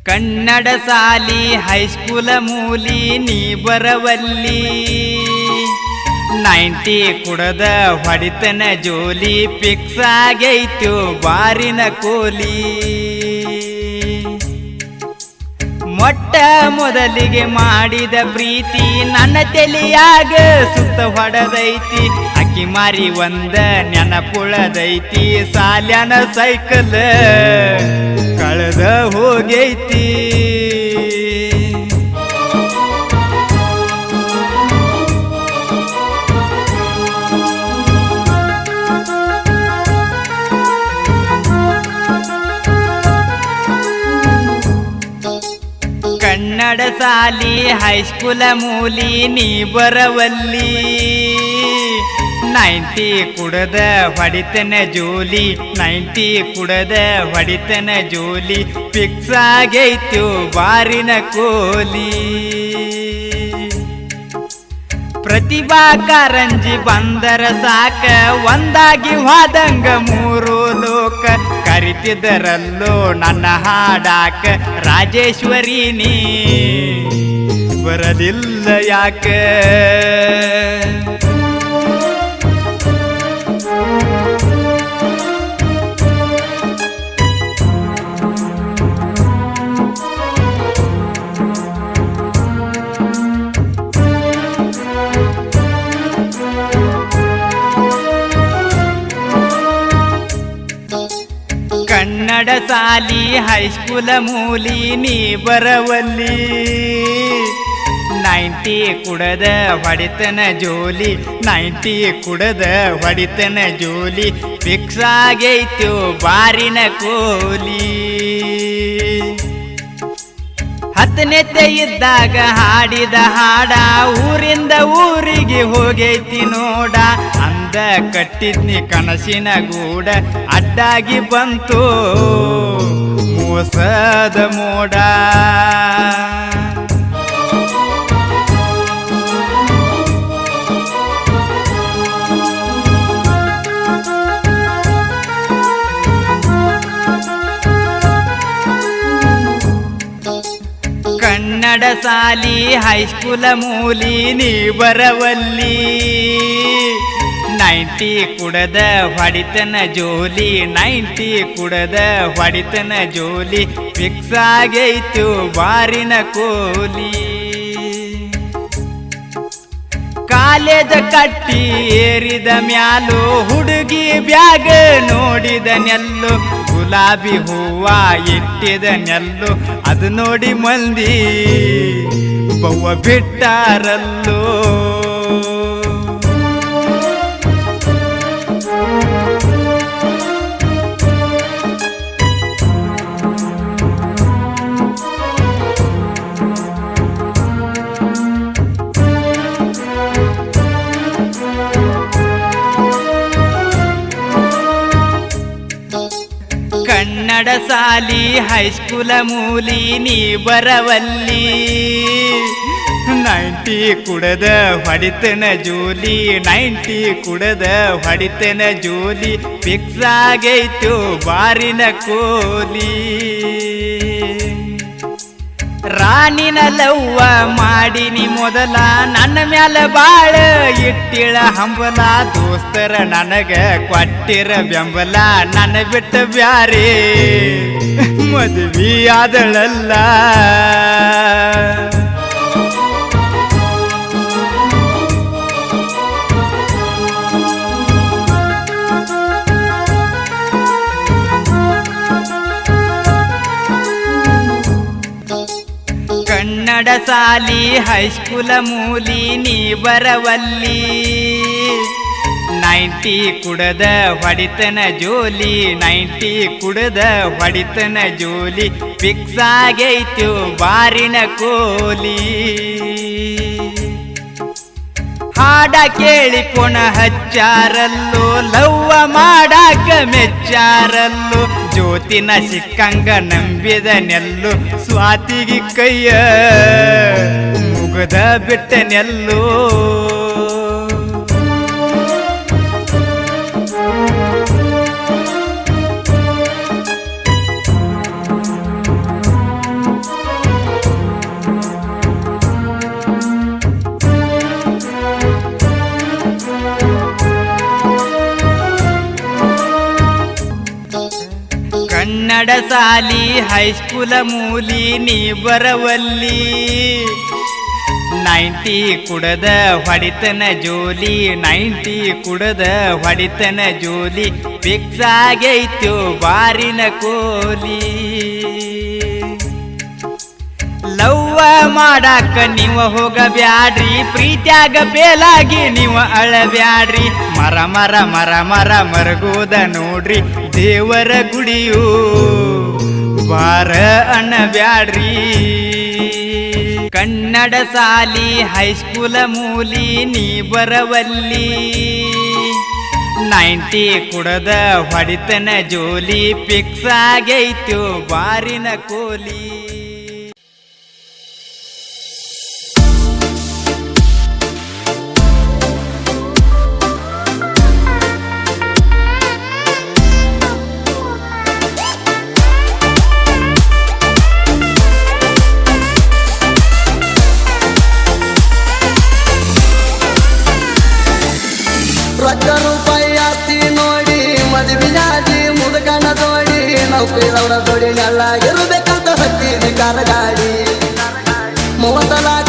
ಕನ್ನಡ ಸಾಲಿ ಹೈಸ್ಕೂಲ ಮೂಲಿ ನೀ ಬರವಲ್ಲಿ 90 ಕುಡದ ಹೊಡಿತನ ಜೋಲಿ ಫಿಕ್ಸ್ ಆಗೈತು ಬಾರಿನ ಕೋಲಿ ಮೊಟ್ಟ ಮೊದಲಿಗೆ ಮಾಡಿದ ಪ್ರೀತಿ ನನ್ನ ತಲೆಯಾಗ ಸುತ್ತ ಹೊಡೆದೈತಿ ಅಕ್ಕಿ ಮಾರಿ ಒಂದ ನೆನಪುಳದೈತಿ ಸಾಲ್ಯಾನ ಸೈಕಲ್ ಕಳೆದ ಹೋಗೈತಿ ಕನ್ನಡ ಸಾಲಿ ಹೈಸ್ಕೂಲ ಮೂಲಿ ನೀ ಬರವಲ್ಲಿ 90 ಕುಡದ ಹೊಡಿತನ ಜೋಲಿ 90 ಕುಡದ ಹೊಡಿತನ ಜೋಲಿ ಫಿಕ್ಸ್ ಆಗೈತು ಬಾರಿನ ಕೋಲಿ ಪ್ರತಿಭಾ ಕಾರಂಜಿ ಬಂದರ ಸಾಕ ಒಂದಾಗಿ ಹೋದಂಗ ಮೂರು ಲೋಕ ಕರಿತಿದ್ದರಲ್ಲೋ ನನ್ನ ಹಾಡಾಕ ರಾಜೇಶ್ವರಿ ನೀ ಬರಲಿಲ್ಲ ಯಾಕ ಕನ್ನಡ ಸಾಲಿ ಹೈಸ್ಕೂಲ ಮೂಲಿ ನೀ ಬರವಲ್ಲಿ 90 ಕುಡದ ಹೊಡಿತನ ಜೋಲಿ 90 ಕುಡದ ಹೊಡಿತನ ಜೋಲಿ ಫಿಕ್ಸ್ ಆಗೈತು ಬಾರಿನ ಕೋಲಿ ಹತ್ತನೆತ್ತೆ ಇದ್ದಾಗ ಹಾಡಿದ ಹಾಡ ಊರಿಂದ ಊರಿಗೆ ಹೋಗೈತಿ ನೋಡ ಅಂದ ಕಟ್ಟಿದ್ನಿ ಕನಸಿನ ಗೂಡ ಅಡ್ಡಾಗಿ ಬಂತು ಮೋಸದ ಮೋಡ ಕನ್ನಡ ಸಾಲಿ ಹೈಸ್ಕೂಲ ಮೂಲಿ ನೀ ಬರವಲ್ಲಿ 90 ಕುಡದ ಹೊಡಿತನ ಜೋಲಿ 90 ಕುಡದ ಹೊಡಿತನ ಜೋಲಿ ಫಿಕ್ಸ್ ಆಗೈತು ಬಾರಿನ ಕೋಲಿ ಕಾಲೇಜ ಕಟ್ಟಿ ಏರಿದ ಮ್ಯಾಲು ಹುಡುಗಿ ಬ್ಯಾಗ ನೋಡಿದ ನೆಲ್ಲು ಗುಲಾಬಿ ಹೂವ ಇಟ್ಟಿದ ನೆಲ್ಲು ಅದು ನೋಡಿ ಮಂದಿ ಬವ್ವ ಬಿಟ್ಟಾರಲ್ಲೋ ಕನ್ನಡ ಸಾಲಿ ಹೈಸ್ಕೂಲ ಮೂಲಿ ನೀ ಬರವಲ್ಲಿ 90 ಕುಡದ ಹೊಡಿತನ ಜೋಲಿ 90 ಕುಡದ ಹೊಡಿತನ ಜೋಲಿ ಫಿಕ್ಸ್ ಆಗೈತು ಬಾರಿನ ಕೋಲಿ ರಾಣಿನ ಲವ್ವ ಮಾಡಿನಿ ಮೊದಲ ನನ್ನ ಮ್ಯಾಲ ಬಾಳ ಇಟ್ಟಿಳ ಹಂಬಲ ದೋಸ್ತರ ನನಗ ಕೊಟ್ಟಿರ ಬೆಂಬಲ ನನ್ನ ಬಿಟ್ಟ ಬ್ಯಾರೆ ಮದುವೆ ಆದಳಲ್ಲ ಕನ್ನಡ ಸಾಲಿ ಹೈಸ್ಕೂಲ ಮೂಲಿ ನೀ ಬರವಲ್ಲಿ 90 ಕುಡದ ಹೊಡಿತನ ಜೋಲಿ 90 ಕುಡದ ಹೊಡಿತನ ಜೋಲಿ ಫಿಕ್ಸ್ ಆಗೈತು ಬಾರಿನ ಕೋಲಿ ಹಾಡ ಕೇಳಿ ಕೊಣ ಹಚ್ಚಾರಲ್ಲೋ ಲವ್ವ ಮಾಡಾಕ ಮೆಚ್ಚಾರಲ್ಲೋ ಜ್ಯೋತಿನ ಸಿಕ್ಕಂಗ ನಂಬಿದ ನೆಲ್ಲು ಸ್ವಾತಿಗೆ ಕೈಯ ಮುಗದ ಬಿಟ್ಟ ನೆಲ್ಲು ಕನ್ನಡ ಸಾಲಿ ಹೈಸ್ಕೂಲ ಮೂಲಿ ನೀ ಬರವಲ್ಲಿ 90 ಕುಡದ ಹೊಡಿತನ ಜೋಲಿ 90 ಕುಡದ ಹೊಡಿತನ ಜೋಲಿ ಫಿಕ್ಸ್ ಆಗೈತ್ಯೋ ಬಾರಿನ ಕೋಲಿ ಲವ್ವ ಮಾಡಾಕ ನೀವು ಹೋಗಬ್ಯಾಡ್ರಿ ಪ್ರೀತ್ಯಾಗ ಬೇಲಾಗಿ ನೀವು ಅಳಬ್ಯಾಡ್ರಿ ಮರ ಮರ ಮರ ಮರ ಮರಗೋದ ನೋಡ್ರಿ ದೇವರ ಗುಡಿಯು ಬಾರ ಅನ್ನಬ್ಯಾಡ್ರಿ ಕನ್ನಡ ಸಾಲಿ ಹೈಸ್ಕೂಲ ಮೂಲಿ ನೀ ಬರವಲ್ಲಿ 90 ಕುಡದ ಹೊಡಿತನ ಜೋಲಿ ಫಿಕ್ಸ್ ಆಗೈತ್ಯೋ ಬಾರಿನ ಕೋಲಿ ರೊಕ್ಕ ರೂಪಾಯಿ ಆಸ್ತಿ ನೋಡಿ ಮದುವೆ ಜಾತಿ ಮುದುಕನ ತೋಡಿ ನೌಕರಿ ದೌಡ ತೋಡಿ ನೆಲ್ಲಾಗಿರ್ಬೇಕಂತ ಹತ್ತಿದಿ ಕಾರ ಗಾಡಿ 30 ಲಾಖ